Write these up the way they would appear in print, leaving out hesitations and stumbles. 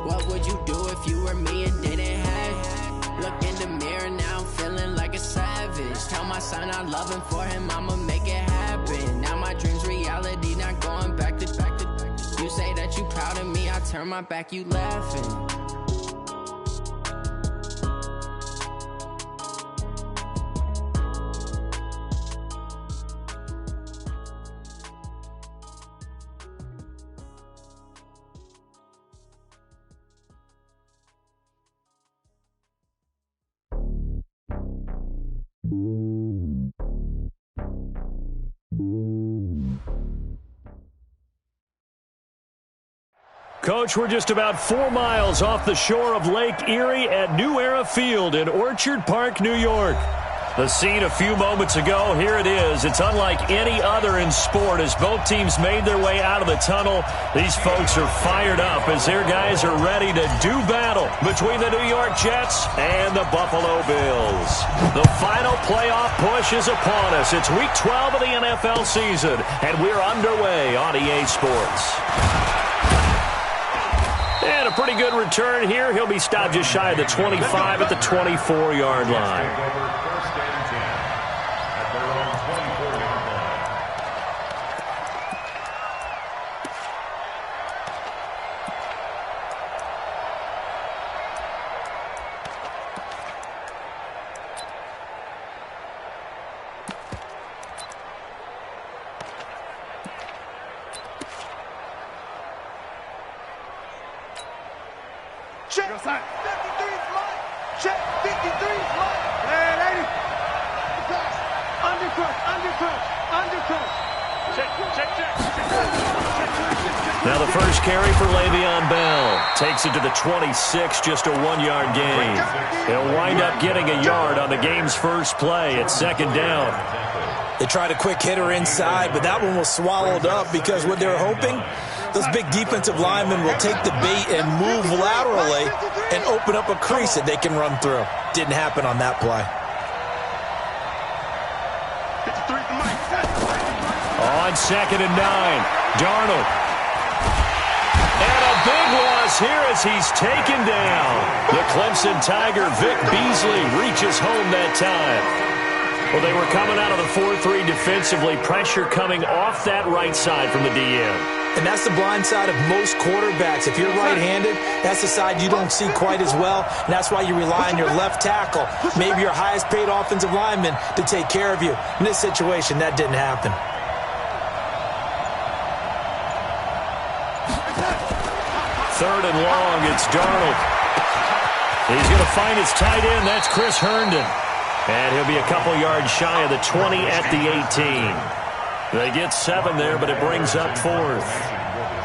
What would you do if you were me and didn't have? Look in the mirror now, I'm feeling like a savage. Tell my son I love him, for him I'ma make it happen. Now my dream's reality, not going back to. You say that you proud of me, I turn my back, you laughing. Coach, we're just about 4 miles off the shore of Lake Erie at New Era Field in Orchard Park, New York. The scene a few moments ago, here it is. It's unlike any other in sport as both teams made their way out of the tunnel. These folks are fired up as their guys are ready to do battle between the New York Jets and the Buffalo Bills. The final playoff push is upon us. It's Week 12 of the NFL season, and we're underway on EA Sports. And a pretty good return here. He'll be stopped just shy of the 25 at the 24-yard line. Check 53's line. Check 53's line. Hey, lady. Undercut. Check. Now the first carry for Le'Veon Bell. Takes it to the 26, just a 1-yard gain. He'll wind up getting a yard on the game's first play at second down. They tried a quick hitter inside, but that one was swallowed up because what they were hoping, those big defensive linemen will take the bait and move laterally and open up a crease that they can run through. Didn't happen on that play. On 2nd and 9, Darnold. And a big loss here as he's taken down. The Clemson Tiger, Vic Beasley, reaches home that time. Well, they were coming out of the 4-3 defensively. Pressure coming off that right side from the DM. And that's the blind side of most quarterbacks. If you're right-handed, that's the side you don't see quite as well. And that's why you rely on your left tackle, maybe your highest-paid offensive lineman, to take care of you. In this situation, that didn't happen. Third and long, it's Darnold. He's going to find his tight end. That's Chris Herndon. And he'll be a couple yards shy of the 20 at the 18. They get 7 there, but it brings up 4th.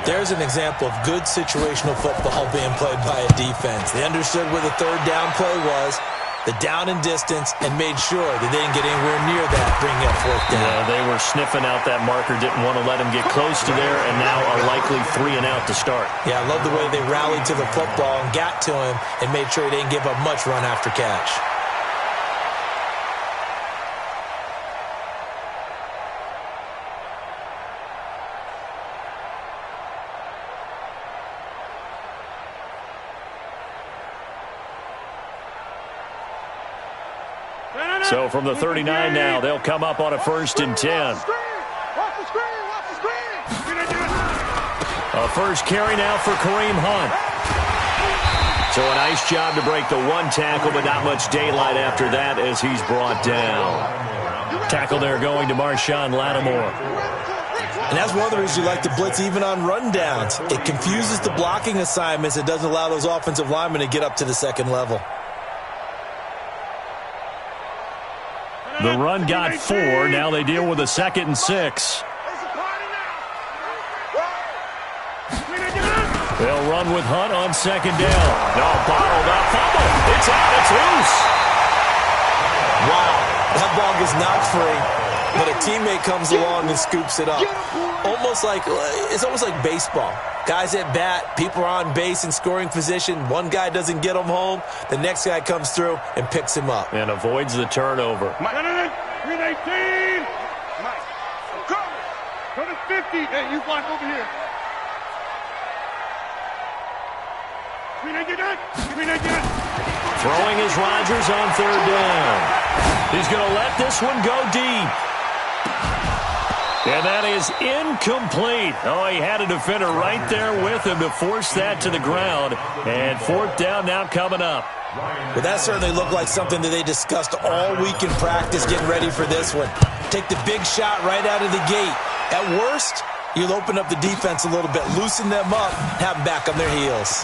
There's an example of good situational football being played by a defense. They understood where the third down play was, the down and distance, and made sure that they didn't get anywhere near that, bringing up 4th down. Yeah, they were sniffing out that marker, didn't want to let him get close to there, and now a likely 3 and out to start. Yeah, I love the way they rallied to the football and got to him and made sure he didn't give up much run after catch. So from the 39 now, they'll come up on a 1st and 10. A first carry now for Kareem Hunt. So a nice job to break the 1 tackle, but not much daylight after that as he's brought down. Tackle there going to Marshawn Lattimore. And that's one of the reasons you like to blitz even on rundowns. It confuses the blocking assignments. It doesn't allow those offensive linemen to get up to the second level. The run got 4. Now they deal with a 2nd and 6. They'll run with Hunt on 2nd down. No, bottled up. Fumble. It's out. It's loose. Wow. That ball gets knocked free, but a teammate comes along and scoops it up. It's almost like baseball. Guys at bat, people are on base in scoring position. One guy doesn't get him home. The next guy comes through and picks him up. And avoids the turnover. Mike, 318. Mike, I'm coming. Go to 50. Hey, you block over here. Throwing is Rodgers on third down. He's going to let this one go deep. And that is incomplete. Oh, he had a defender right there with him to force that to the ground. And fourth down now coming up. Well, that certainly looked like something that they discussed all week in practice getting ready for this one. Take the big shot right out of the gate. At worst, you'll open up the defense a little bit, loosen them up, have them back on their heels.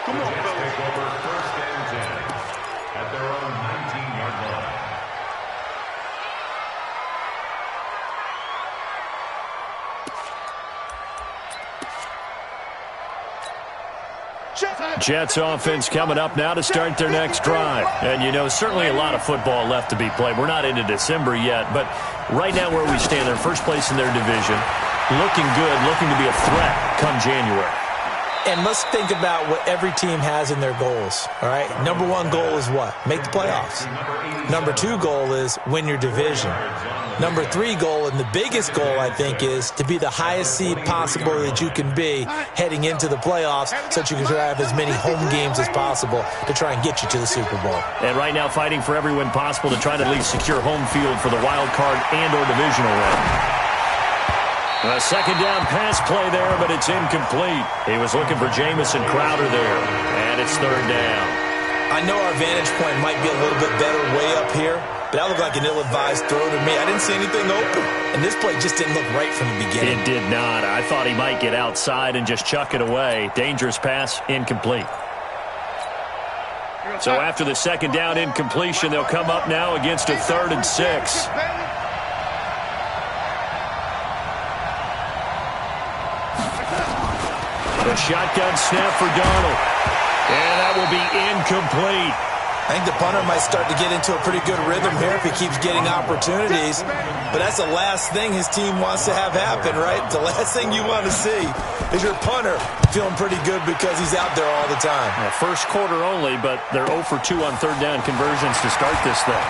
Come on, fellas. Take over first and 10 at their own 19-yard line. Jets offense coming up now to start their next drive. And, you know, certainly a lot of football left to be played. We're not into December yet, but right now where we stand, they're first place in their division, looking good, looking to be a threat come January. And let's think about what every team has in their goals, all right? Number one goal is what? Make the playoffs. Number two goal is win your division. Number three goal, and the biggest goal, I think, is to be the highest seed possible that you can be heading into the playoffs so that you can have as many home games as possible to try and get you to the Super Bowl. And right now fighting for every win possible to try to at least secure home field for the wild card and or divisional round. A second down pass play there, but it's incomplete. He was looking for Jamison Crowder there, and it's third down. I know our vantage point might be a little bit better way up here, but that looked like an ill-advised throw to me. I didn't see anything open, and this play just didn't look right from the beginning. It did not. I thought he might get outside and just chuck it away. Dangerous pass, incomplete. So after the second down incompletion, they'll come up now against a 3rd and 6. The shotgun snap for Darnold. And that will be incomplete. I think the punter might start to get into a pretty good rhythm here if he keeps getting opportunities. But that's the last thing his team wants to have happen, right? The last thing you want to see is your punter feeling pretty good because he's out there all the time. Well, first quarter only, but they're 0 for 2 on third down conversions to start this thing.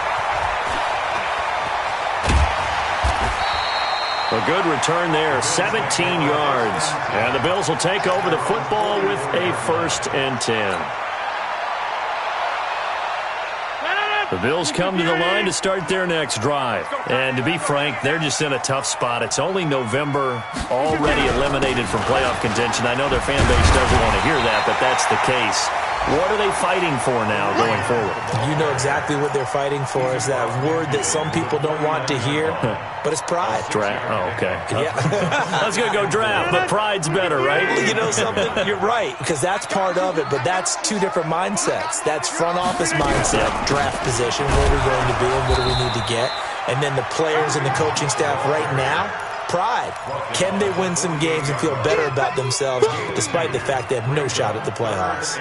A good return there, 17 yards. And the Bills will take over the football with a 1st and 10. The Bills come to the line to start their next drive. And to be frank, they're just in a tough spot. It's only November, already eliminated from playoff contention. I know their fan base doesn't want to hear that, but that's the case. What are they fighting for now going forward? You know exactly what they're fighting for is that word that some people don't want to hear, but it's pride. Draft. Oh, okay. Yeah. I was going to go draft, but pride's better, right? You know something? You're right, because that's part of it, but that's two different mindsets. That's front office mindset, draft position, where we're going to be and what do we need to get. And then the players and the coaching staff right now, pride. Can they win some games and feel better about themselves despite the fact they have no shot at the playoffs?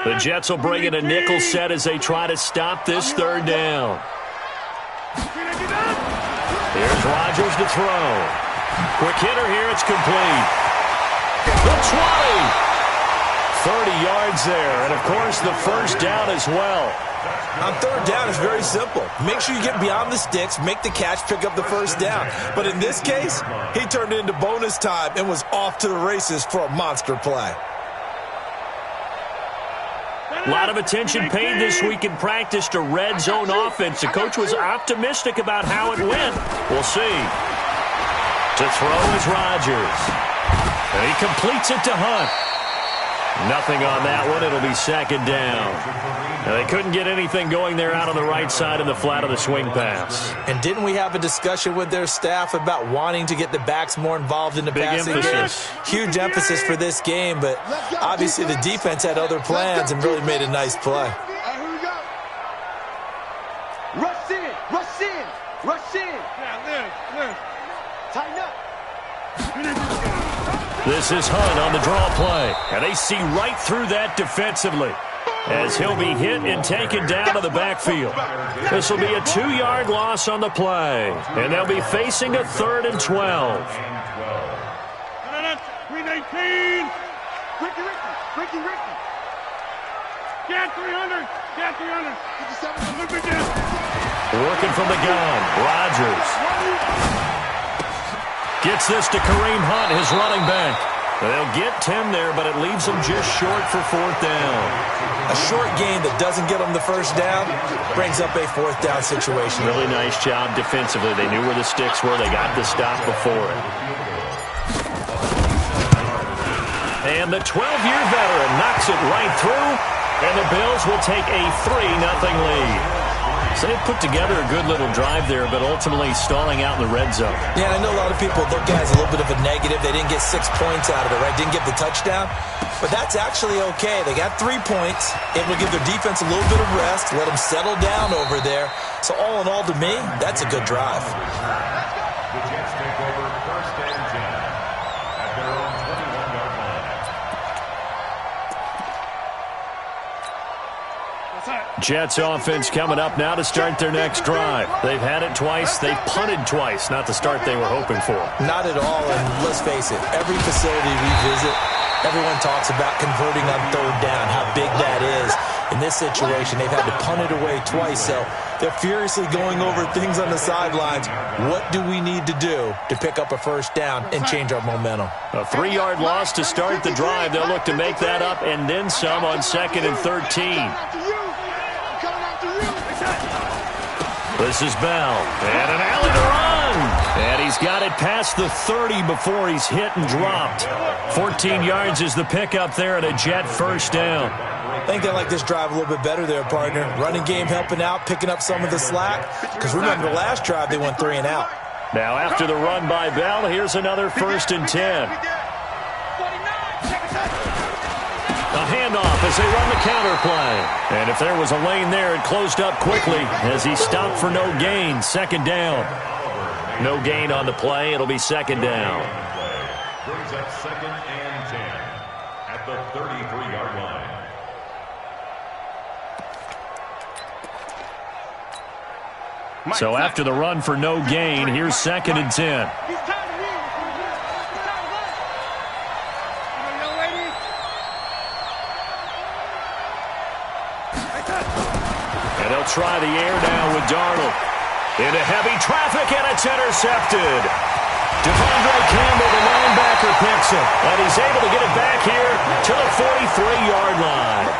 The Jets will bring in a nickel set as they try to stop this third down. Here's Rodgers to throw. Quick hitter here, it's complete. The 20. 30 yards there, and of course the first down as well. On third down, it's very simple. Make sure you get beyond the sticks, make the catch, pick up the first down. But in this case, he turned it into bonus time and was off to the races for a monster play. A lot of attention paid this week in practice to red zone offense. The coach was optimistic about how it went. We'll see. To throw is Rodgers. And he completes it to Hunt. Nothing on that one. It'll be second down. Now, they couldn't get anything going there out on the right side of the flat of the swing pass. And didn't we have a discussion with their staff about wanting to get the backs more involved in the passing game? Huge emphasis for this game, but obviously the defense had other plans and really made a nice play. Here we go. Rush in, rush in, rush in. Now, tighten up. This is Hunt on the draw play. And they see right through that defensively as he'll be hit and taken down to the backfield. This will be a 2-yard loss on the play. And they'll be facing a 3rd and 12. 319. Ricky. Get 300. Get 300. Working from the gun. Rodgers. Gets this to Kareem Hunt, his running back. They'll get 10 there, but it leaves them just short for 4th down. A short gain that doesn't get them the first down brings up a 4th down situation. Really nice job defensively. They knew where the sticks were. They got the stop before it. And the 12-year veteran knocks it right through, and the Bills will take a 3-0 lead. So they put together a good little drive there, but ultimately stalling out in the red zone. Yeah, I know a lot of people look at it as a little bit of a negative. They didn't get 6 points out of it, right? Didn't get the touchdown. But that's actually okay. They got 3 points. Able to give their defense a little bit of rest, let them settle down over there. So all in all, to me, that's a good drive. The Jets take over 1st and 10 at their own 21-yard line. Jets offense coming up now to start their next drive. They've had it twice. They've punted twice. Not the start they were hoping for. Not at all, and let's face it, every facility we visit, everyone talks about converting on 3rd down, how big that is. In this situation, they've had to punt it away twice, so they're furiously going over things on the sidelines. What do we need to do to pick up a 1st down and change our momentum? A 3-yard loss to start the drive. They'll look to make that up and then some on 2nd and 13. This is Bell, and an alley to run. And he's got it past the 30 before he's hit and dropped. 14 yards is the pickup there at a Jet 1st down. I think they like this drive a little bit better there, partner. Running game helping out, picking up some of the slack. Because remember, the last drive they went 3 and out. Now after the run by Bell, here's another 1st and 10. A handoff as they run the counter play. And if there was a lane there, it closed up quickly as he stopped for no gain. 2nd down. No gain on the play. It'll be 2nd down. Brings up 2nd and 10 at the 33-yard line. So after the run for no gain, here's 2nd and 10. And they'll try the air now with Darnold. Into heavy traffic, and it's intercepted. Devondre Campbell, the linebacker, picks it. And he's able to get it back here to the 43-yard line.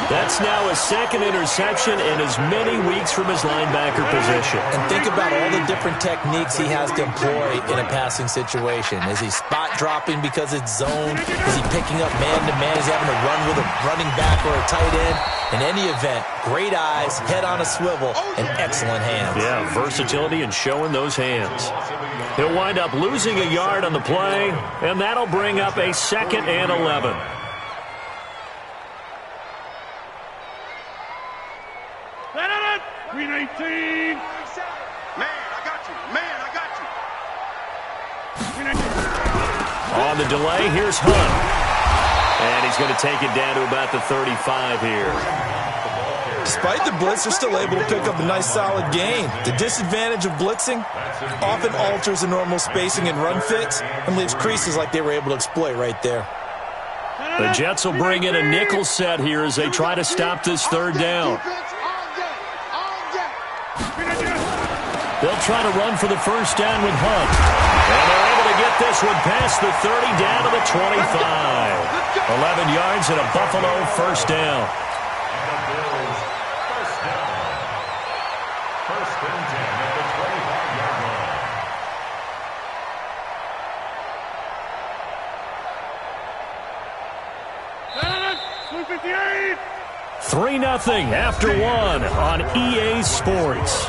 That's now his 2nd interception in as many weeks from his linebacker position. And think about all the different techniques he has to employ in a passing situation. Is he spot dropping because it's zone? Is he picking up man-to-man? Is he having to run with a running back or a tight end? In any event, great eyes, head on a swivel, and excellent hands. Yeah, versatility and showing those hands. He'll wind up losing a yard on the play, and that'll bring up a 2nd and 11. Man, I got you. Man, I got you. On the delay, here's Hunt. And he's going to take it down to about the 35 here. Despite the blitz, they're still able to pick up a nice solid gain. The disadvantage of blitzing often alters the normal spacing and run fits and leaves creases like they were able to exploit right there. The Jets will bring in a nickel set here as they try to stop this 3rd down. They'll try to run for the 1st down with Hunt. And they're able to get this one past the 30 down to the 25. 11 yards and a Buffalo 1st down. And the Bills 1st down. 1st and 10 at the 25-yard line. 3-0 after 1 on EA Sports.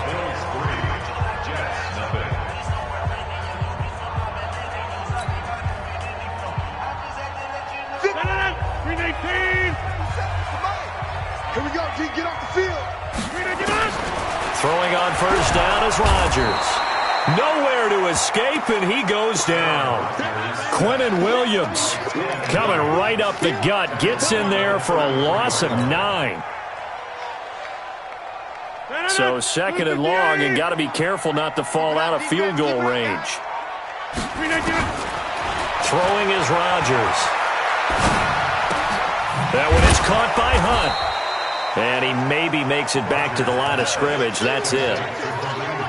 Here we go, G. Get off the field. Throwing on 1st down is Rodgers. Nowhere to escape, and he goes down. Quinnen Williams coming right up the gut. Gets in there for a loss of 9. So 2nd and long, and got to be careful not to fall out of field goal range. Throwing is Rodgers. That one is caught by Hunt. And he maybe makes it back to the line of scrimmage. That's it.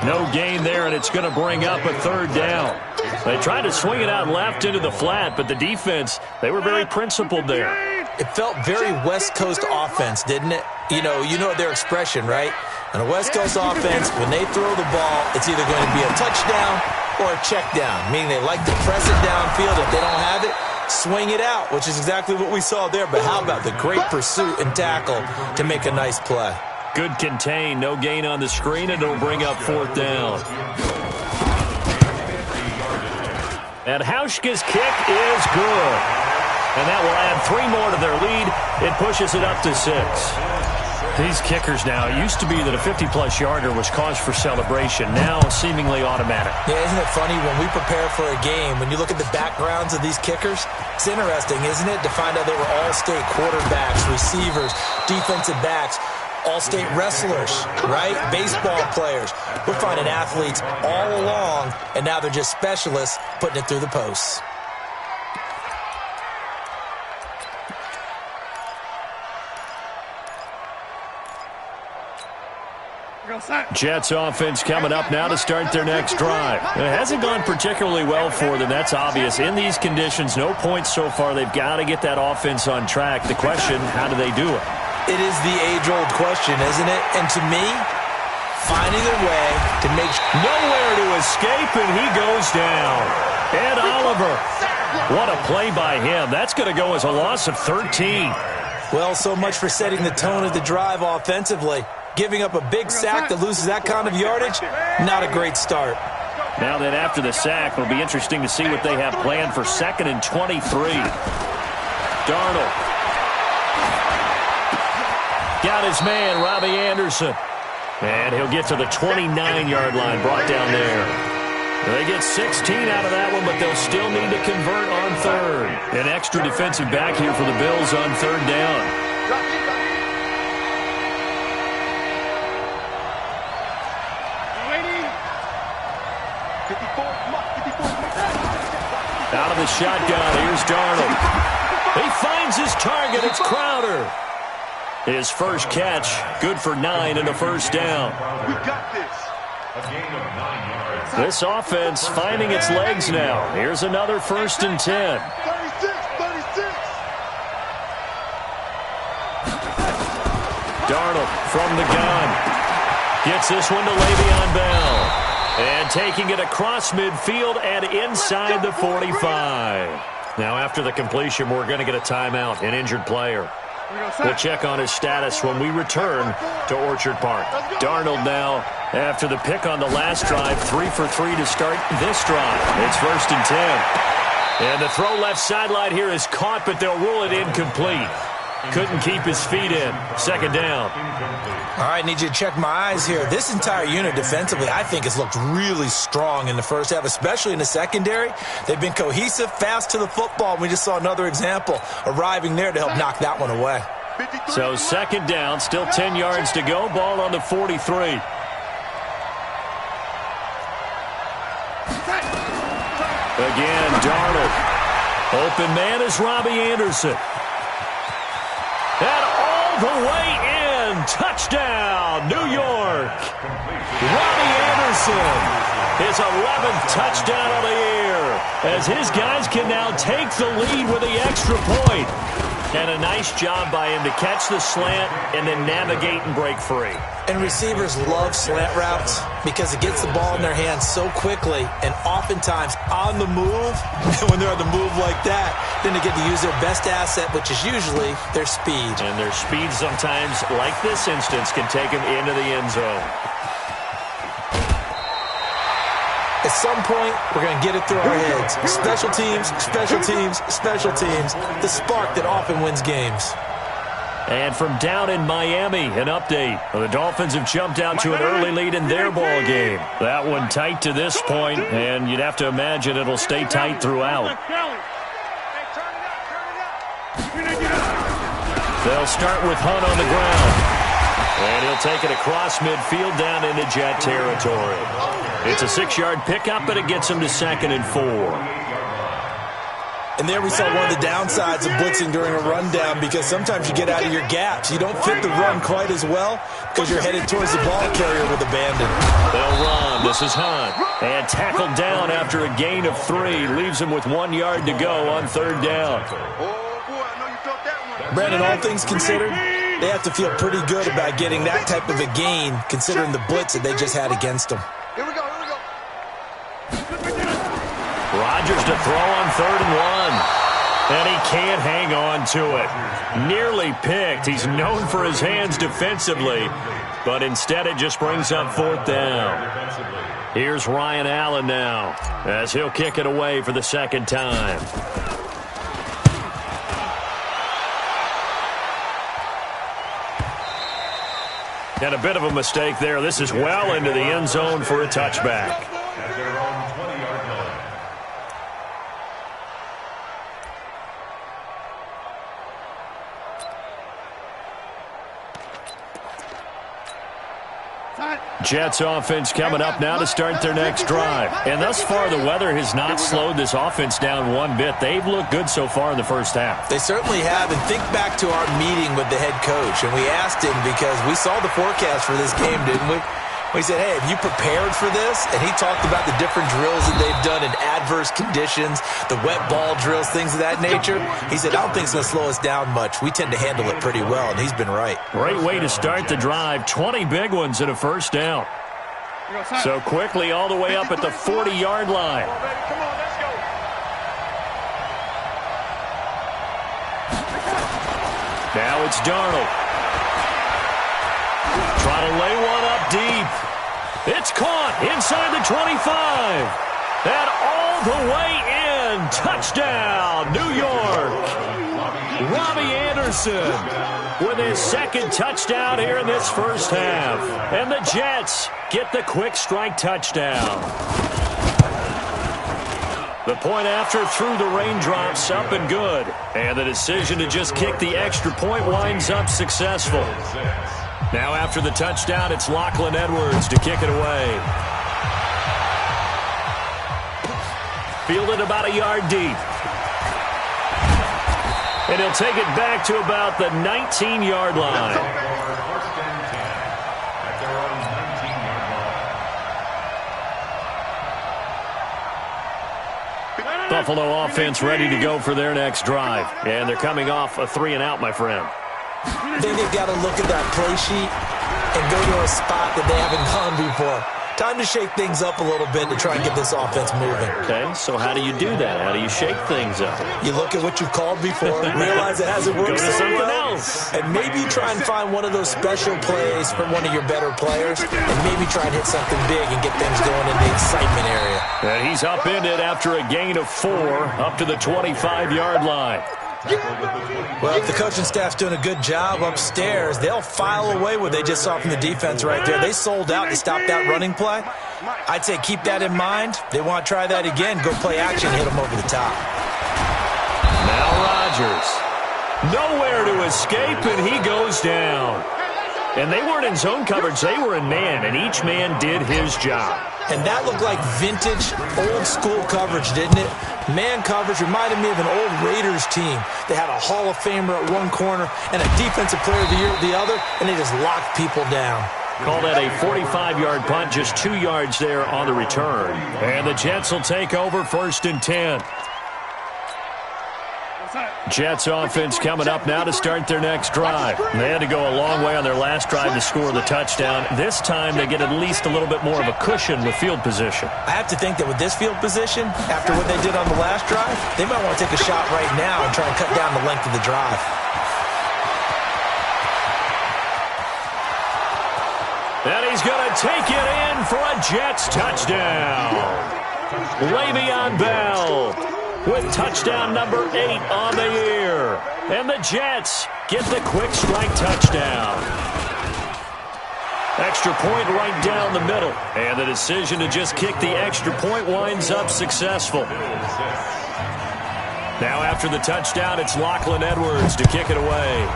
No gain there, and it's going to bring up a 3rd down. They tried to swing it out left into the flat, but the defense, they were very principled there. It felt very West Coast offense, didn't it? You know their expression, right? On a West Coast offense, when they throw the ball, it's either going to be a touchdown or a check down, meaning they like to press it downfield. If they don't have it, swing it out, which is exactly what we saw there. But how about the great pursuit and tackle to make a nice play? Good contain, no gain on the screen, and it'll bring up 4th down. And Hauschka's kick is good. And that will add 3 more to their lead. It pushes it up to 6. These kickers now, it used to be that a 50-plus yarder was cause for celebration. Now seemingly automatic. Yeah, isn't it funny when we prepare for a game, when you look at the backgrounds of these kickers, it's interesting, isn't it, to find out they were all-state quarterbacks, receivers, defensive backs, all-state wrestlers, right? Baseball players. We're finding athletes all along, and now they're just specialists putting it through the posts. Jets offense coming up now to start their next drive. It hasn't gone particularly well for them. That's obvious. In these conditions, no points so far. They've got to get that offense on track. The question, how do they do it? It is the age-old question, isn't it? And to me, finding a way to make nowhere to escape, and he goes down. Ed Oliver. What a play by him. That's going to go as a loss of 13. Well, so much for setting the tone of the drive offensively. Giving up a big sack that loses that kind of yardage, not a great start. Now then, after the sack, it'll be interesting to see what they have planned for 2nd and 23. Darnold. Got his man, Robbie Anderson. And he'll get to the 29-yard line, brought down there. They get 16 out of that one, but they'll still need to convert on 3rd. An extra defensive back here for the Bills on 3rd down. Out of the shotgun, here's Darnold. He finds his target, it's Crowder. His first catch, good for 9 and a 1st down. We got this. A gain of 9 yards. This offense finding its legs now. Here's another 1st and 10. 36. Darnold from the gun. Gets this one to Le'Veon Bell. And taking it across midfield and inside the 45. Now after the completion, we're going to get a timeout, an injured player. We'll check on his status when we return to Orchard Park. Darnold now, after the pick on the last drive, 3 for 3 to start this drive. It's 1st and 10. And the throw left sideline here is caught, but they'll rule it incomplete. Couldn't keep his feet in. 2nd down. All right, need you to check my eyes here. This entire unit defensively, I think, has looked really strong in the first half, especially in the secondary. They've been cohesive, fast to the football. We just saw another example arriving there to help knock that one away. So 2nd down, still 10 yards to go. Ball on the 43. Again, Darnold. Open man is Robbie Anderson. And all the way in. Touchdown, New York. Robbie Anderson. His 11th touchdown of the year. As his guys can now take the lead with the extra point. And a nice job by him to catch the slant and then navigate and break free. And receivers love slant routes because it gets the ball in their hands so quickly and oftentimes on the move. When they're on the move like that, then they get to use their best asset, which is usually their speed. And their speed sometimes, like this instance, can take them into the end zone. At some point, we're going to get it through our heads. Special teams, special teams, special teams. The spark that often wins games. And from down in Miami, an update. The Dolphins have jumped out to an early lead in their ball game. That one tight to this point, and you'd have to imagine it'll stay tight throughout. They'll start with Hunt on the ground. And he'll take it across midfield down into Jet territory. It's a 6-yard pickup, but it gets him to 2nd and 4. And there we saw one of the downsides of blitzing during a rundown because sometimes you get out of your gaps. You don't fit the run quite as well because you're headed towards the ball carrier with abandon. They'll run. This is Hunt. And tackled down after a gain of 3. Leaves him with 1 yard to go on 3rd down. Oh, boy, I know you felt that one. Brandon, all things considered, they have to feel pretty good about getting that type of a gain, considering the blitz that they just had against them. Here we go, here we go. Rodgers to throw on 3rd and 1. And he can't hang on to it. Nearly picked. He's known for his hands defensively, but instead it just brings up 4th down. Here's Ryan Allen now, as he'll kick it away for the 2nd time. And a bit of a mistake there. This is well into the end zone for a touchback. At their own 20-yard line. Jets offense coming up now to start their next drive. And thus far, the weather has not slowed this offense down one bit. They've looked good so far in the first half. They certainly have. And think back to our meeting with the head coach. And we asked him, because we saw the forecast for this game, didn't we? We said, hey, have you prepared for this? And he talked about the different drills that they've done in adverse conditions, the wet ball drills, things of that nature. He said, I don't think it's going to slow us down much. We tend to handle it pretty well, and he's been right. Great way to start the drive. 20 big ones and a 1st down. So quickly all the way up at the 40-yard line. Come on, let's go. Now it's Darnold. Trying to lay one up deep. It's caught inside the 25. And all the way in. Touchdown, New York. Robbie Anderson with his 2nd touchdown here in this first half. And the Jets get the quick strike touchdown. The point after through the raindrops, up and good. And the decision to just kick the extra point winds up successful. Now after the touchdown, it's Lachlan Edwards to kick it away. Fielded about a yard deep. And he'll take it back to about the 19-yard line. First and 10 at their own 19-yard line. Buffalo offense ready to go for their next drive. And they're coming off a 3-and-out, my friend. I think they've got to look at that play sheet and go to a spot that they haven't gone before. Time to shake things up a little bit to try and get this offense moving. Okay, so how do you do that? How do you shake things up? You look at what you've called before, realize it hasn't worked Go to so something well, else. and maybe try and find one of those special plays from one of your better players, and maybe try and hit something big and get things going in the excitement area. And he's upended after a gain of 4 up to the 25-yard line. Well, if the coaching staff's doing a good job upstairs, they'll file away what they just saw from the defense right there. They sold out to stop that running play. I'd say keep that in mind. They want to try that again. Go play action, hit them over the top. Now Rodgers. Nowhere to escape, and he goes down. And they weren't in zone coverage. They were in man, and each man did his job. And that looked like vintage, old-school coverage, didn't it? Man coverage reminded me of an old Raiders team. They had a Hall of Famer at one corner and a defensive player of the year at the other, and they just locked people down. Call that a 45-yard punt, just 2 yards there on the return. And the Jets will take over 1st and 10. Jets offense coming up now to start their next drive. They had to go a long way on their last drive to score the touchdown. This time they get at least a little bit more of a cushion with field position. I have to think that with this field position, after what they did on the last drive, they might want to take a shot right now and try and cut down the length of the drive. And he's going to take it in for a Jets touchdown. Le'Veon Bell with touchdown number 8 on the year. And the Jets get the quick strike touchdown. Extra point right down the middle. And the decision to just kick the extra point winds up successful. Now after the touchdown, it's Lachlan Edwards to kick it away.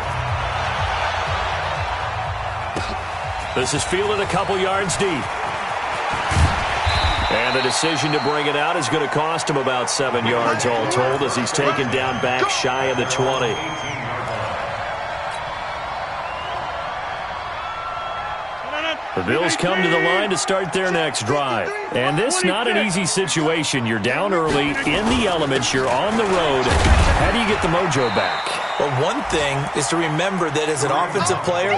This is fielded a couple yards deep. And the decision to bring it out is going to cost him about 7 yards all told as he's taken down back shy of the 20. The Bills come to the line to start their next drive. And this not an easy situation. You're down early, in the elements, you're on the road. How do you get the mojo back? Well, one thing is to remember that as an offensive player,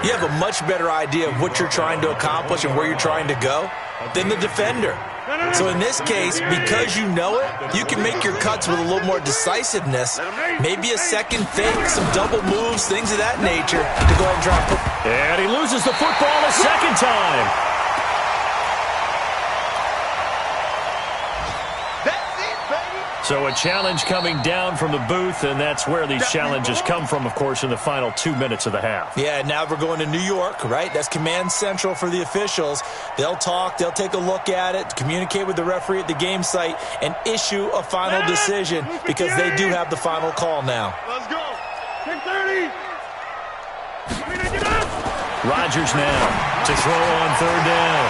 you have a much better idea of what you're trying to accomplish and where you're trying to go than the defender. So in this case, because you know it, you can make your cuts with a little more decisiveness. Maybe a second fake, some double moves, things of that nature to go ahead and try and put. And he loses the football a second time. So a challenge coming down from the booth, and that's where these challenges come from, of course, in the final 2 minutes of the half. Yeah, now we're going to New York, right? That's command central for the officials. They'll talk, they'll take a look at it, communicate with the referee at the game site, and issue a final decision because they do have the final call now. Let's go. 10:30. Rodgers now to throw on third down.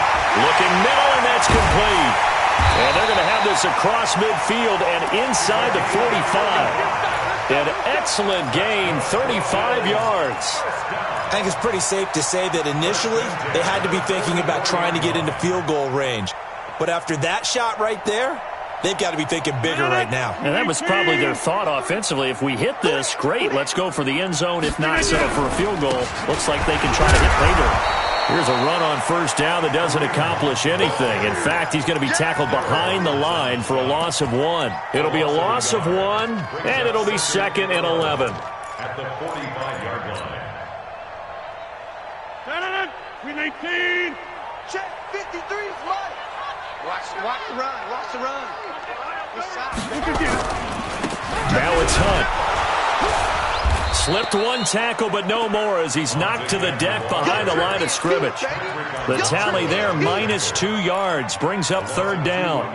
Looking middle, and that's complete. And they're going to have this across midfield and inside the 45. An excellent gain, 35 yards. I think it's pretty safe to say that initially they had to be thinking about trying to get into field goal range. But after that shot right there, they've got to be thinking bigger right now. And that was probably their thought offensively. If we hit this, great, let's go for the end zone. If not, settle for a field goal. Looks like they can try to hit later. Here's a run on first down that doesn't accomplish anything. In fact, he's going to be tackled behind the line for a loss of 1. It'll be a loss of 1, and it'll be 2nd and 11. At the 45-yard line. We 19. Check 53 flight. Watch the run. Watch the run. Now it's Hunt. Slipped one tackle, but no more as he's knocked to the deck behind the line of scrimmage. The tally there, -2 yards, brings up third down.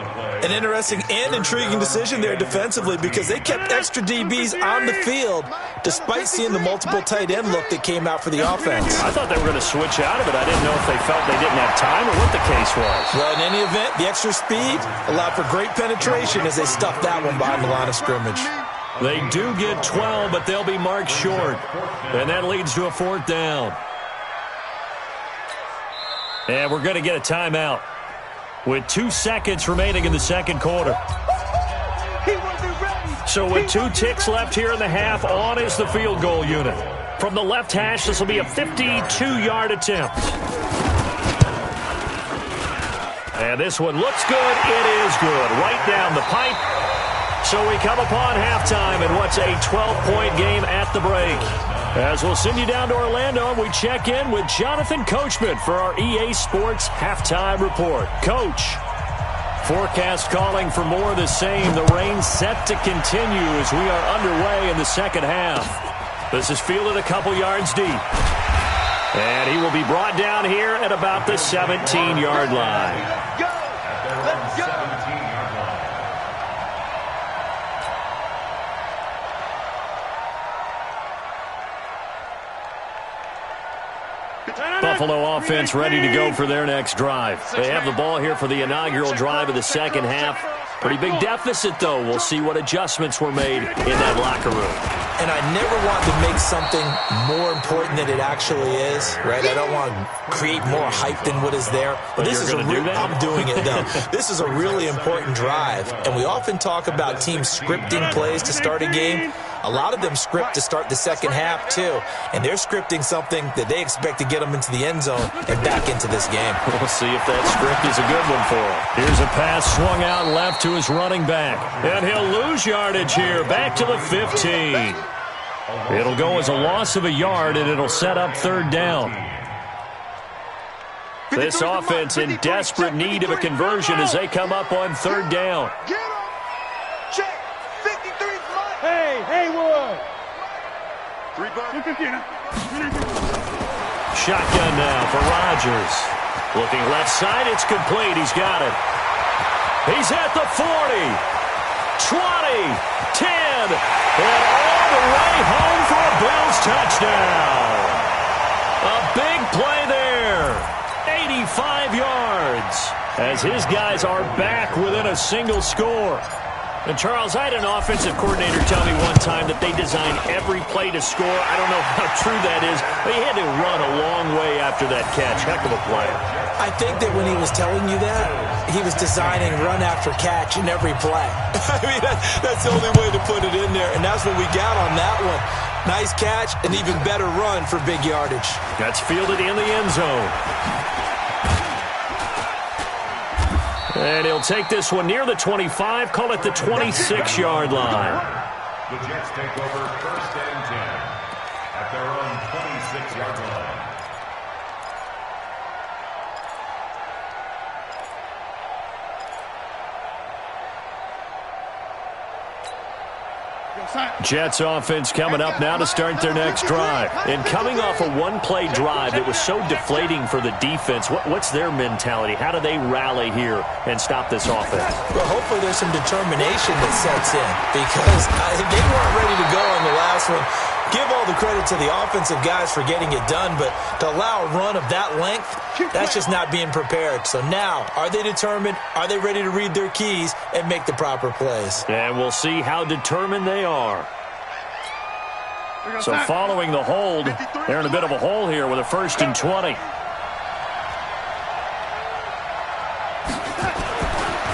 An interesting and intriguing decision there defensively because they kept extra DBs on the field despite seeing the multiple tight end look that came out for the offense. I thought they were going to switch out of it. I didn't know if they felt they didn't have time or what the case was. Well, in any event, the extra speed allowed for great penetration as they stuffed that one behind the line of scrimmage. They do get 12, but they'll be marked short. And that leads to a 4th down. And we're going to get a timeout with 2 seconds remaining in the second quarter. So with 2 ticks left here in the half, on is the field goal unit. From the left hash, this will be a 52-yard attempt. And this one looks good. It is good. Right down the pipe. So we come upon halftime in what's a 12-point game at the break. As we'll send you down to Orlando, we check in with Jonathan Coachman for our EA Sports Halftime Report. Coach, forecast calling for more of the same. The rain set to continue as we are underway in the second half. This is fielded a couple yards deep. And he will be brought down here at about the 17-yard line. Go! Let's go! Buffalo offense ready to go for their next drive. They have the ball here for the inaugural drive of the second half. Pretty big deficit, though. We'll see what adjustments were made in that locker room. And I never want to make something more important than it actually is, right? I don't want to create more hype than what is there. But this is I'm doing it, though. This is a really important drive. And we often talk about teams scripting plays to start a game. A lot of them script to start the second half, too. And they're scripting something that they expect to get them into the end zone and back into this game. We'll see if that script is a good one for him. Here's a pass swung out left to his running back. And he'll lose yardage here, back to the 15. It'll go as a loss of a yard, and it'll set up third down. This offense in desperate need of a conversion as they come up on third down. Get him! Check! 53 flight! Hey, Haywood! 3 bucks. Shotgun now for Rodgers. Looking left side, it's complete. He's got it. He's at the 40, 20, 10, and all the way home for a Bills touchdown. A big play there. 85 yards as his guys are back within a single score. And Charles, I had an offensive coordinator tell me one time that they design every play to score. I don't know how true that is, but he had to run a long way after that catch. Heck of a play. I think that when he was telling you that, he was designing run after catch in every play. I mean, that's the only way to put it in there, and that's what we got on that one. Nice catch, an even better run for big yardage. That's fielded in the end zone. And he'll take this one near the 25, call it the 26-yard line. The Jets take over 1st and 10 at their own 26-yard line. Jets offense coming up now to start their next drive. And coming off a one-play drive that was so deflating for the defense, what's their mentality? How do they rally here and stop this offense? Well, hopefully there's some determination that sets in, because they weren't ready to go on the last one. Give all the credit to the offensive guys for getting it done, but to allow a run of that length, that's just not being prepared. So now, are they determined? Are they ready to read their keys and make the proper plays? And we'll see how determined they are. So following the hold, they're in a bit of a hole here with a 1st and 20.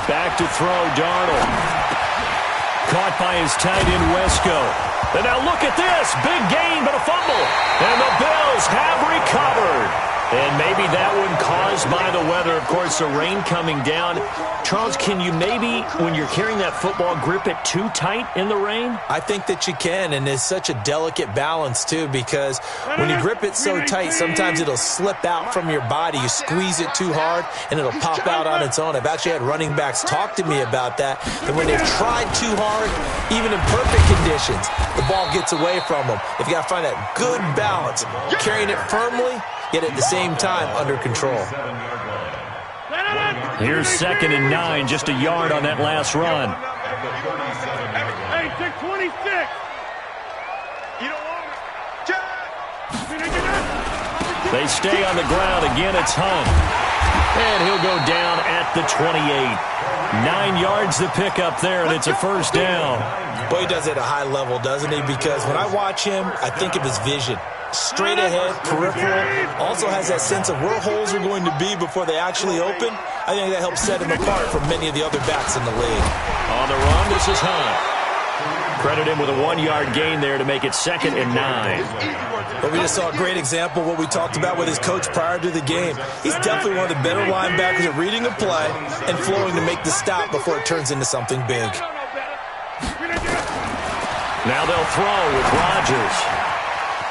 Back to throw, Darnold. Caught by his tight end, Wesco. And now look at this. Big gain, but a fumble. And the Bills have recovered. And maybe that one caused by the weather. Of course, the rain coming down. Charles, can you maybe, when you're carrying that football, grip it too tight in the rain? I think that you can, and it's such a delicate balance, too, because when you grip it so tight, sometimes it'll slip out from your body. You squeeze it too hard, and it'll pop out on its own. I've actually had running backs talk to me about that when they've tried too hard, even in perfect conditions, the ball gets away from them. They've got to find that good balance, carrying it firmly, yet at the same time under control. Here's 2nd and 9, just a yard on that last run. Hey, 626. You don't want it. They stay on the ground. Again, it's Hunt. And he'll go down at the 28. 9 yards to pick up there, and it's a 1st down. Boy, he does it at a high level, doesn't he? Because when I watch him, I think of his vision. Straight ahead, peripheral, also has that sense of where holes are going to be before they actually open. I think that helps set him apart from many of the other backs in the league. On the run, this is Hunt. Credit him with a 1-yard gain there to make it 2nd and 9. But we just saw a great example of what we talked about with his coach prior to the game. He's definitely one of the better linebackers at reading a play and flowing to make the stop before it turns into something big. Now they'll throw with Rodgers.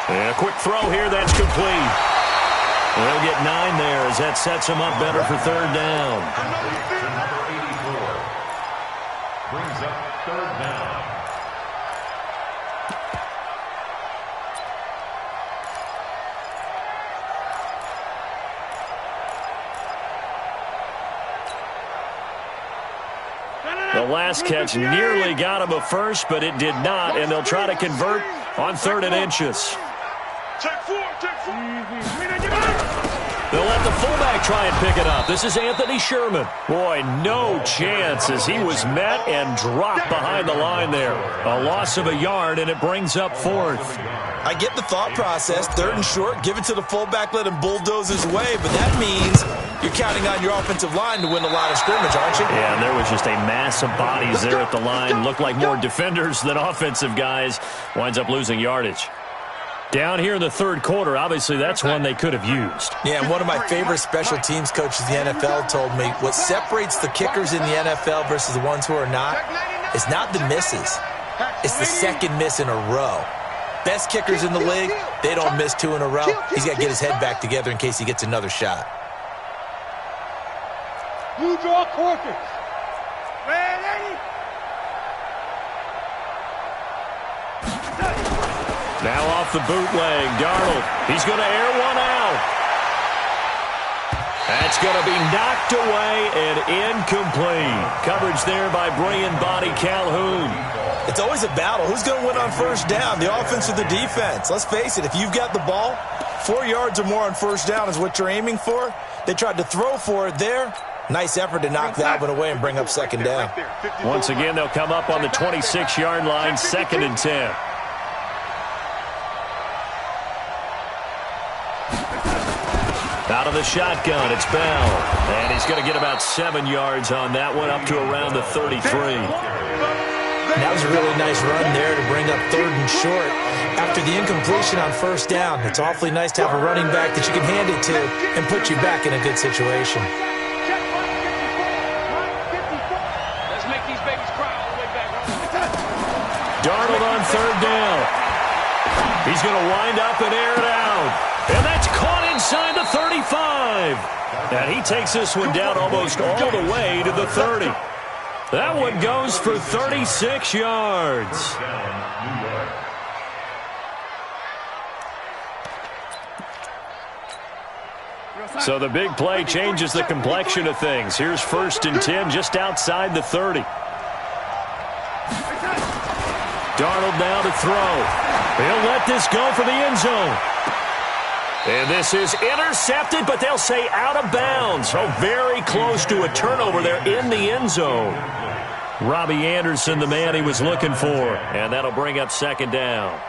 And a quick throw here, that's complete. They'll get 9 there as that sets them up better for 3rd down. Number 84 brings up 3rd down. The last catch nearly got him a first, but it did not, and they'll try to convert on 3rd and inches. They'll let the fullback try and pick it up. This is Anthony Sherman. Boy, no chance as he was met and dropped behind the line there. A loss of a yard, and it brings up 4th. I get the thought process. 3rd and short, give it to the fullback, let him bulldoze his way, but that means you're counting on your offensive line to win a line of scrimmage, aren't you? Yeah, and there was just a mass of bodies there at the line. Looked like more defenders than offensive guys. Winds up losing yardage. Down here in the 3rd quarter, obviously that's one they could have used. Yeah, and one of my favorite special teams coaches in the NFL told me what separates the kickers in the NFL versus the ones who are not is not the misses. It's the 2nd miss in a row. Best kickers in the league, they don't miss 2 in a row. He's got to get his head back together in case he gets another shot. You draw quarters. Ready? Now off the bootleg, Darnold. He's going to air one out. That's going to be knocked away and incomplete. Coverage there by brilliant body Calhoun. It's always a battle. Who's going to win on 1st down, the offense or the defense? Let's face it, if you've got the ball, 4 yards or more on 1st down is what you're aiming for. They tried to throw for it there. Nice effort to knock that one away and bring up second down. Once again, they'll come up on the 26-yard line, 2nd and 10. Out of the shotgun, it's Bell. And he's going to get about 7 yards on that one, up to around the 33. That was a really nice run there to bring up 3rd and short. After the incompletion on 1st down, it's awfully nice to have a running back that you can hand it to and put you back in a good situation. Darnold on 3rd down. He's going to wind up and air it out. And that's caught inside the 35. And he takes this one down almost all the way to the 30. That one goes for 36 yards. So the big play changes the complexion of things. Here's 1st and 10 just outside the 30. Darnold now to throw. He'll let this go for the end zone. And this is intercepted, but they'll say out of bounds. So very close to a turnover there in the end zone. Robbie Anderson, the man he was looking for. And that'll bring up 2nd down.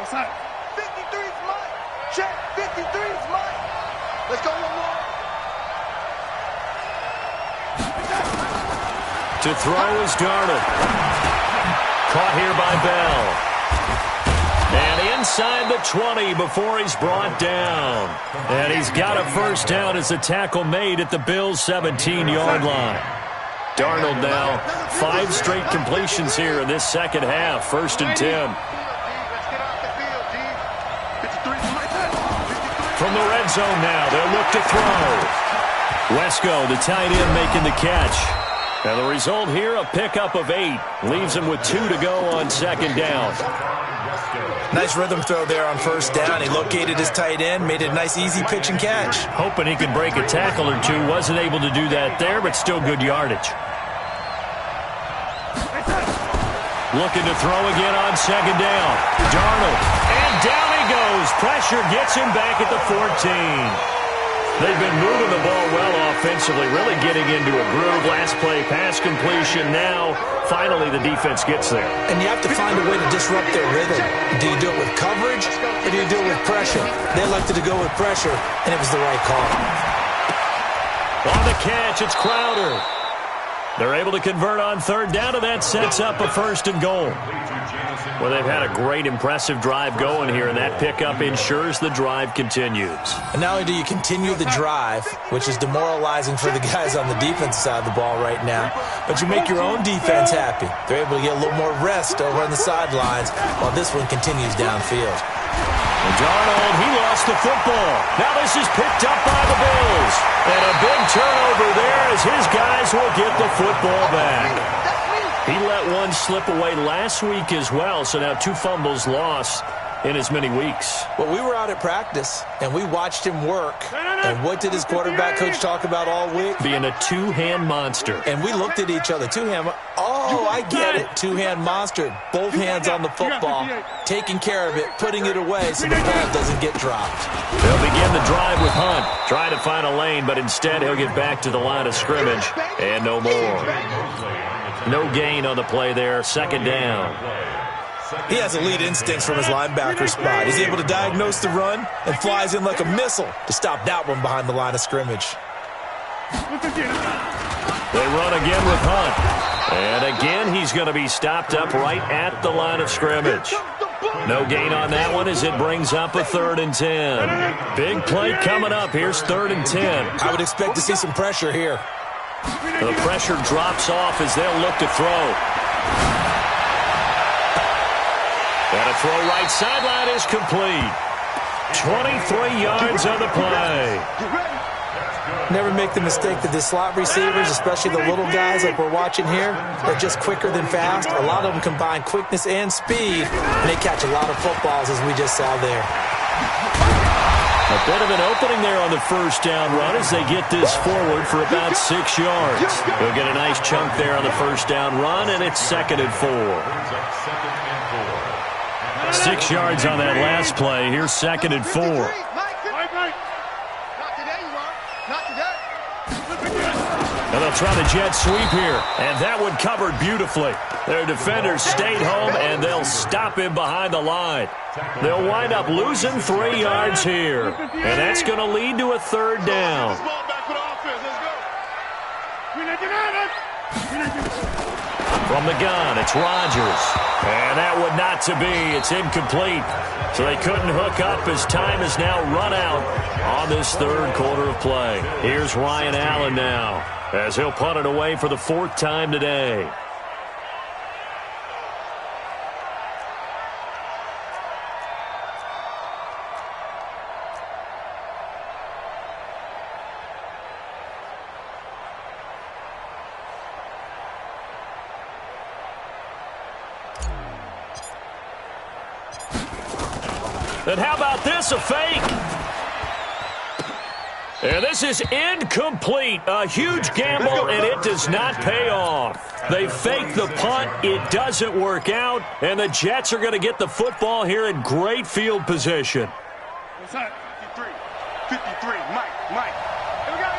53's mine. Check. 53's mine. Let's go one more. To throw is Darnold. Caught here by Bell. And inside the 20 before he's brought down. And he's got a 1st down as the tackle made at the Bills' 17-yard line. Darnold now 5 straight completions here in this 2nd half. 1st and 10. From the red zone now, they'll look to throw. Wesco, the tight end, making the catch. And the result here, a pickup of 8. Leaves him with 2 to go on 2nd down. Nice rhythm throw there on 1st down. He located his tight end, made it a nice easy pitch and catch. Hoping he could break a tackle or two. Wasn't able to do that there, but still good yardage. Looking to throw again on 2nd down. Darnold. And down he goes. Pressure gets him back at the 14. They've been moving the ball well offensively, really getting into a groove. Last play, pass completion. Now, finally, the defense gets there. And you have to find a way to disrupt their rhythm. Do you do it with coverage, or do you do it with pressure? They elected to go with pressure, and it was the right call. On the catch, it's Crowder. They're able to convert on 3rd down, and that sets up a 1st and goal. Well, they've had a great, impressive drive going here, and that pickup ensures the drive continues. And not only do you continue the drive, which is demoralizing for the guys on the defense side of the ball right now, but you make your own defense happy. They're able to get a little more rest over on the sidelines while this one continues downfield. And Darnold, he lost the football. Now this is picked up by the Bills. And a big turnover there as his guys will get the football back. He let one slip away last week as well, so now 2 fumbles lost in as many weeks. Well, we were out at practice, and we watched him work. And what did his quarterback coach talk about all week? Being a 2-hand monster. And we looked at each other. 2-hand. Oh, I get it. 2-hand monster. Both hands on the football, taking care of it, putting it away so the ball doesn't get dropped. They'll begin the drive with Hunt. Trying to find a lane, but instead he'll get back to the line of scrimmage. And no more. No gain on the play there. 2nd down. He has elite instincts from his linebacker spot. He's able to diagnose the run and flies in like a missile to stop that one behind the line of scrimmage. They run again with Hunt. And again, he's going to be stopped up right at the line of scrimmage. No gain on that one as it brings up a 3rd and 10. Big play coming up. Here's 3rd and 10. I would expect to see some pressure here. The pressure drops off as they'll look to throw. And a throw right sideline is complete. 23 yards on the play. Never make the mistake that the slot receivers, especially the little guys like we're watching here, are just quicker than fast. A lot of them combine quickness and speed, and they catch a lot of footballs, as we just saw there. A bit of an opening there on the 1st down run as they get this forward for about 6 yards. They'll get a nice chunk there on the 1st down run, and it's 2nd and 4. 6 yards on that last play. Here's 2nd and 4. And they'll try the jet sweep here. And that one covered beautifully. Their defenders stayed home, and they'll stop him behind the line. They'll wind up losing 3 yards here. And that's going to lead to a third down. From the gun, it's Rodgers. And that would not to be. It's incomplete. So they couldn't hook up as time is now run out on this third quarter of play. Here's Ryan Allen now as he'll punt it away for the 4th time today. And how about this, a fake? And this is incomplete. A huge gamble, and it does not pay off. They fake the punt. It doesn't work out, and the Jets are going to get the football here in great field position. What's that? 53. Mike. Here we go.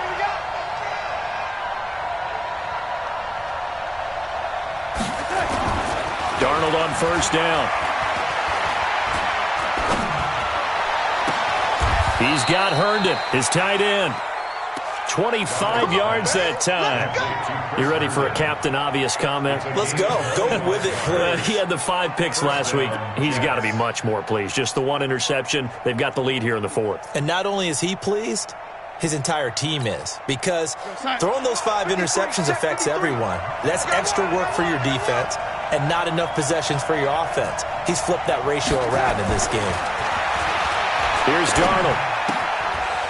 Darnold on first down. He's got Herndon, his tight end. 25 yards that time. You ready for a Captain Obvious comment? Let's go. Go with it, please. He had the 5 picks last week. He's got to be much more pleased. Just the 1 interception. They've got the lead here in the 4th. And not only is he pleased, his entire team is. Because throwing those 5 interceptions affects everyone. That's extra work for your defense and not enough possessions for your offense. He's flipped that ratio around in this game. Here's Darnold.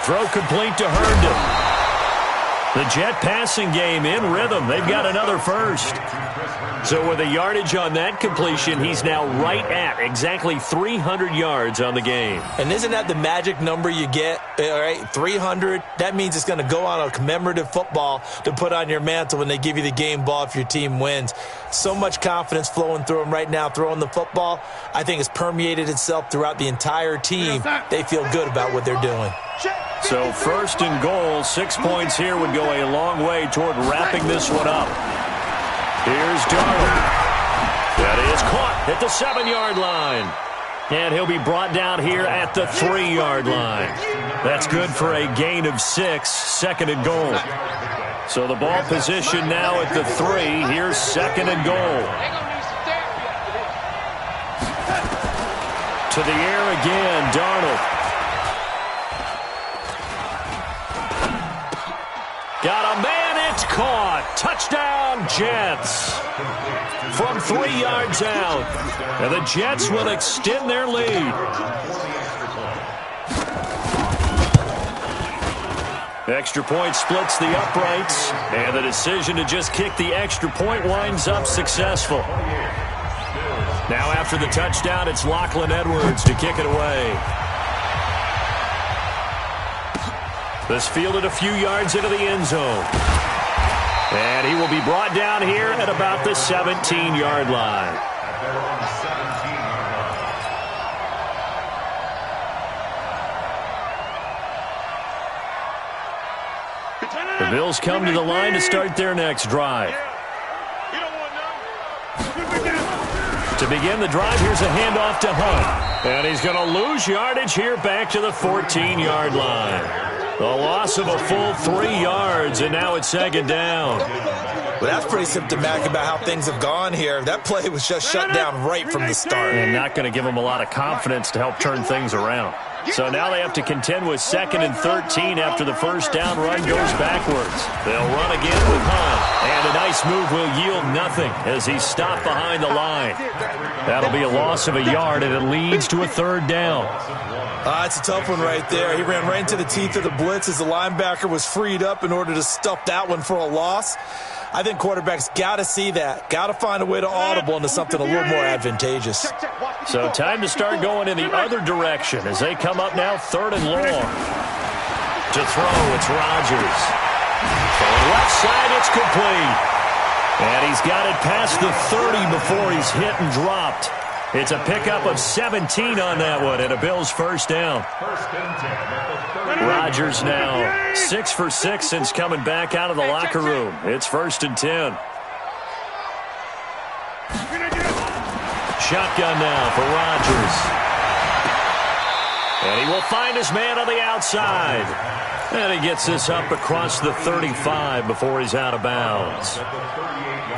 Throw complete to Herndon. The Jet passing game in rhythm. They've got another first. So with a yardage on that completion, he's now right at exactly 300 yards on the game. And isn't that the magic number you get? All right, 300. That means it's going to go on a commemorative football to put on your mantle when they give you the game ball if your team wins. So much confidence flowing through them right now throwing the football. I think it's permeated itself throughout the entire team. They feel good about what they're doing. So 1st and goal, 6 points here would go a long way toward wrapping this one up. Here's Darnold. That is caught at the 7-yard line. And he'll be brought down here at the 3-yard line. That's good for a gain of 6, 2nd and goal. So the ball position now at the 3. Here's 2nd and goal. To the air again, Darnold. Got a man, it's caught. Touchdown, Jets. From 3 yards out. And the Jets will extend their lead. Extra point splits the uprights. And the decision to just kick the extra point winds up successful. Now after the touchdown, it's Lachlan Edwards to kick it away. This fielded a few yards into the end zone. And he will be brought down here at about the 17-yard line. The Bills come to the line to start their next drive. To begin the drive, here's a handoff to Hunt. And he's going to lose yardage here back to the 14-yard line. The loss of a full 3 yards, and now it's 2nd down. Well, that's pretty symptomatic about how things have gone here. That play was just shut down right from the start. And not going to give them a lot of confidence to help turn things around. So now they have to contend with 2nd and 13 after the first down run goes backwards. They'll run again with Hunt. And a nice move will yield nothing as he's stopped behind the line. That'll be a loss of a yard, and it leads to a 3rd down. It's a tough one right there. He ran right into the teeth of the blitz as the linebacker was freed up in order to stuff that one for a loss. I think quarterbacks got to see that. Got to find a way to audible into something a little more advantageous. So time to start going in the other direction as they come up now 3rd and long. To throw, it's Rodgers. On left side, it's complete. And he's got it past the 30 before he's hit and dropped. It's a pickup of 17 on that one, and a Bills first down. Rodgers now 6 for 6 since coming back out of the locker room. It's 1st and 10. Shotgun now for Rodgers. And he will find his man on the outside. And he gets this up across the 35 before he's out of bounds.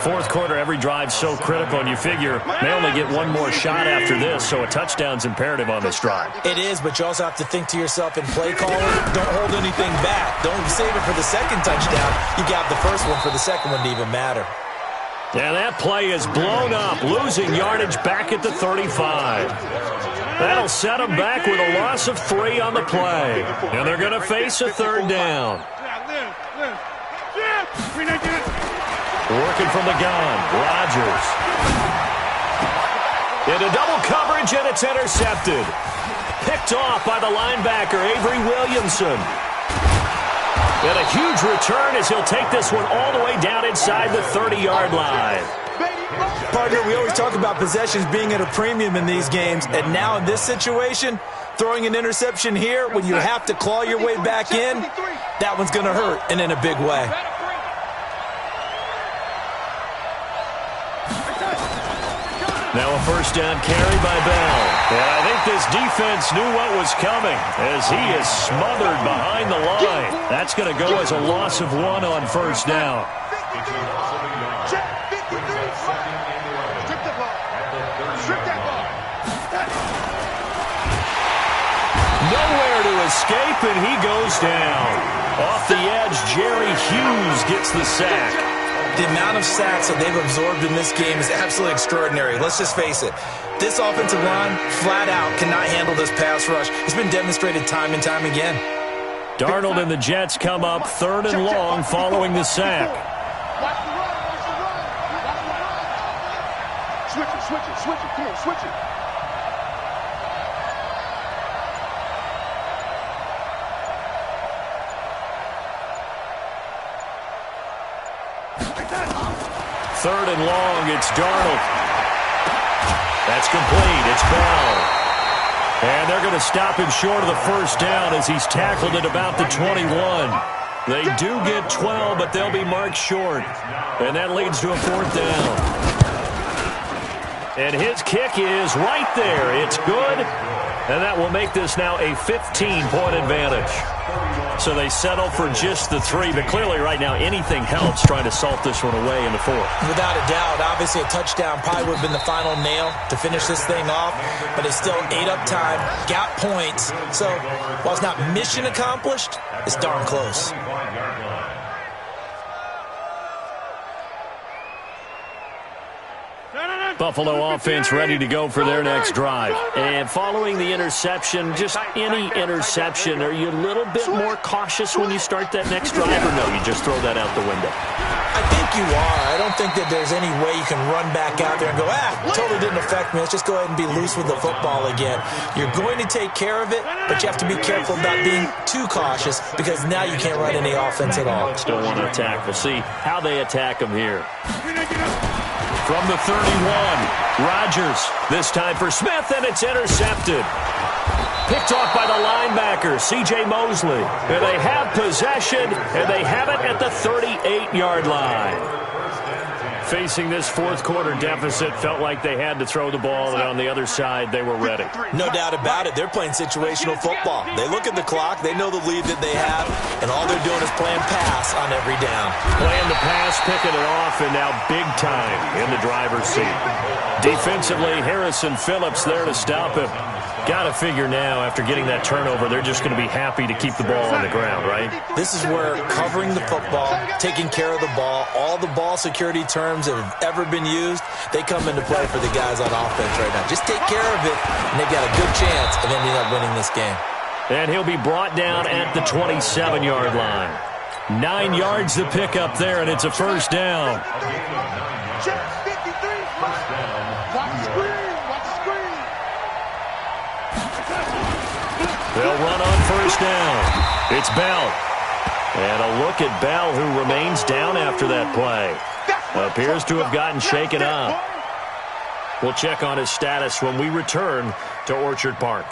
Fourth quarter, every drive so critical, and you figure they only get one more shot after this, so a touchdown's imperative on this drive. It is, but you also have to think to yourself in play calling, don't hold anything back. Don't save it for the second touchdown. You got the first one for the second one to even matter. And that play is blown up, losing yardage back at the 35. That'll set them back with a loss of 3 on the play. And they're going to face a third down. Working from the gun, Rodgers. Into double coverage, and it's intercepted. Picked off by the linebacker, Avery Williamson. And a huge return as he'll take this one all the way down inside the 30-yard line. Partner, we always talk about possessions being at a premium in these games, and now in this situation, throwing an interception here when you have to claw your way back in, that one's going to hurt, and in a big way. Now a first down carry by Bell. And I think this defense knew what was coming as he is smothered behind the line. That's going to go as a loss of 1 on first down. Nowhere to escape, and he goes down. Off the edge, Jerry Hughes gets the sack. The amount of sacks that they've absorbed in this game is absolutely extraordinary. Let's just face it. This offensive line, flat out, cannot handle this pass rush. It's been demonstrated time and time again. Darnold and the Jets come up 3rd and long following the sack. Switch it, switch it, switch it. Come on, switch it. Third and long, it's Darnold. That's complete. It's Bell. And they're going to stop him short of the first down as he's tackled at about the 21. They do get 12, but they'll be marked short. And that leads to a 4th down. And his kick is right there. It's good. And that will make this now a 15-point advantage. So they settle for just the 3, but clearly right now anything helps trying to salt this one away in the 4th. Without a doubt, obviously a touchdown probably would have been the final nail to finish this thing off, but they still ate up time, got points. So while it's not mission accomplished, it's darn close. Buffalo offense ready to go for their next drive. And following the interception, just any interception, are you a little bit more cautious when you start that next drive, or no, you just throw that out the window? I think you are. I don't think that there's any way you can run back out there and go, totally didn't affect me. Let's just go ahead and be loose with the football again. You're going to take care of it, but you have to be careful about being too cautious because now you can't run any offense at all. Still want to attack. We'll see how they attack them here. From the 31, Rodgers, this time for Smith, and it's intercepted. Picked off by the linebacker, C.J. Mosley. And they have possession, and they have it at the 38-yard line. Facing this fourth quarter deficit, felt like they had to throw the ball, and on the other side, they were ready. No doubt about it. They're playing situational football. They look at the clock, they know the lead that they have, and all they're doing is playing pass on every down. Playing the pass, picking it off, and now big time in the driver's seat. Defensively, Harrison Phillips there to stop him. Got to figure now, after getting that turnover, they're just going to be happy to keep the ball on the ground, right? This is where covering the football, taking care of the ball, all the ball security terms that have ever been used, they come into play for the guys on offense right now. Just take care of it, and they've got a good chance of ending up winning this game. And he'll be brought down at the 27-yard line. 9 yards to pick up there, and it's a first down. Check 53. Watch the screen. Watch the screen. They'll run on first down. It's Bell. And a look at Bell, who remains down after that play. Appears to have gotten shaken up. We'll check on his status when we return to Orchard Park.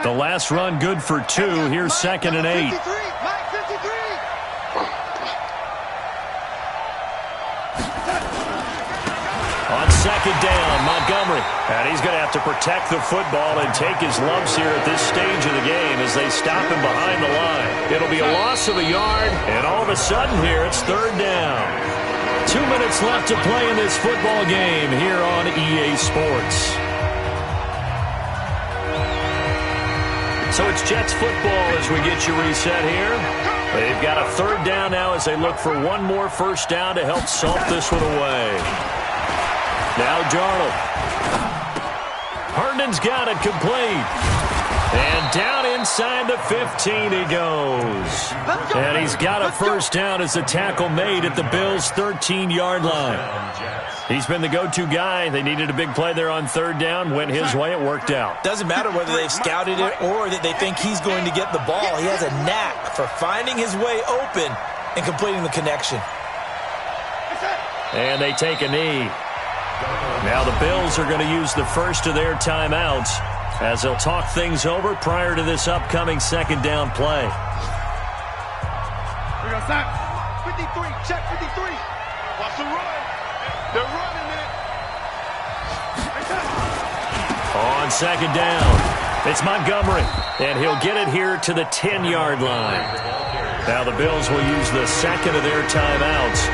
The last run good for 2. Here's 2nd and 8. On 2nd down, Montgomery. And he's going to have to protect the football and take his lumps here at this stage of the game as they stop him behind the line. It'll be a loss of a yard, and all of a sudden here it's 3rd down. 2 minutes left to play in this football game here on EA Sports. So it's Jets football as we get you reset here. They've got a 3rd down now as they look for one more 1st down to help salt this one away. Now Darnold. Herndon's got it complete. And down inside the 15 he goes. And he's got a 1st down as the tackle made at the Bills' 13-yard line. He's been the go-to guy. They needed a big play there on 3rd down. Went his way. It worked out. Doesn't matter whether they've scouted it or that they think he's going to get the ball. He has a knack for finding his way open and completing the connection. And they take a knee. Now the Bills are going to use the first of their timeouts as they'll talk things over prior to this upcoming 2nd down play. We go, Sam. 53, check 53. Watch the run. They're running it. On 2nd down, it's Montgomery, and he'll get it here to the 10-yard line. Now the Bills will use the 2nd of their timeouts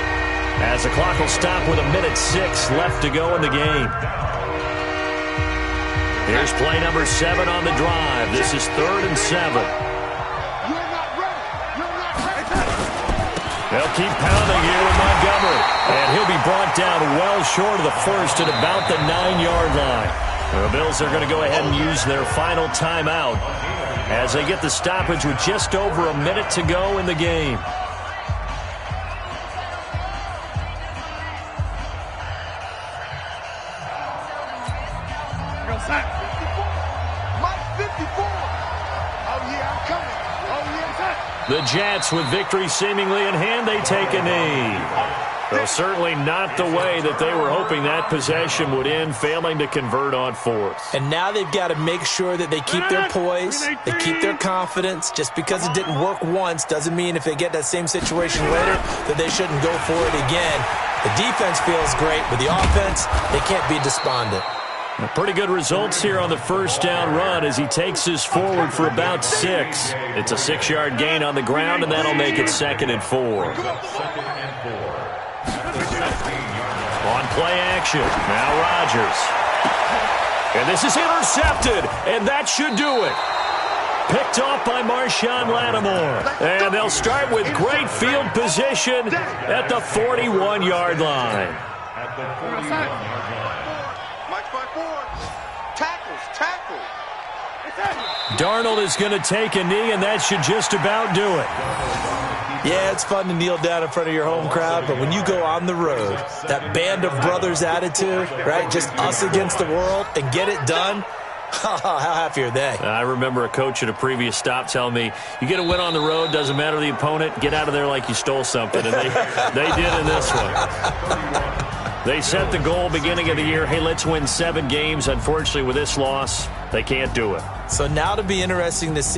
as the clock will stop with 1:06 left to go in the game. Here's play number 7 on the drive. This is 3rd and 7. They'll keep pounding here with Montgomery. And he'll be brought down well short of the 1st at about the 9-yard line. The Bills are going to go ahead and use their final timeout as they get the stoppage with just over a minute to go in the game. The Jets, with victory seemingly in hand, they take a knee. Though certainly not the way that they were hoping that possession would end, failing to convert on 4th. And now they've got to make sure that they keep their poise, they keep their confidence. Just because it didn't work once doesn't mean if they get that same situation later that they shouldn't go for it again. The defense feels great, but the offense, they can't be despondent. Pretty good results here on the 1st down run as he takes us forward for about 6. It's a 6-yard gain on the ground, and that'll make it 2nd and 4. On play action, now Rodgers. And this is intercepted, and that should do it. Picked off by Marshawn Lattimore. And they'll start with great field position at the 41-yard line. Darnold is going to take a knee, and that should just about do it. Yeah, it's fun to kneel down in front of your home crowd, but when you go on the road, that band of brothers attitude, right, just us against the world, and get it done, how happy are they? I remember a coach at a previous stop telling me, you get a win on the road, doesn't matter the opponent, get out of there like you stole something, and they did in this one. They set the goal beginning of the year, hey, let's win 7 games. Unfortunately, with this loss, they can't do it. So now to be interesting to see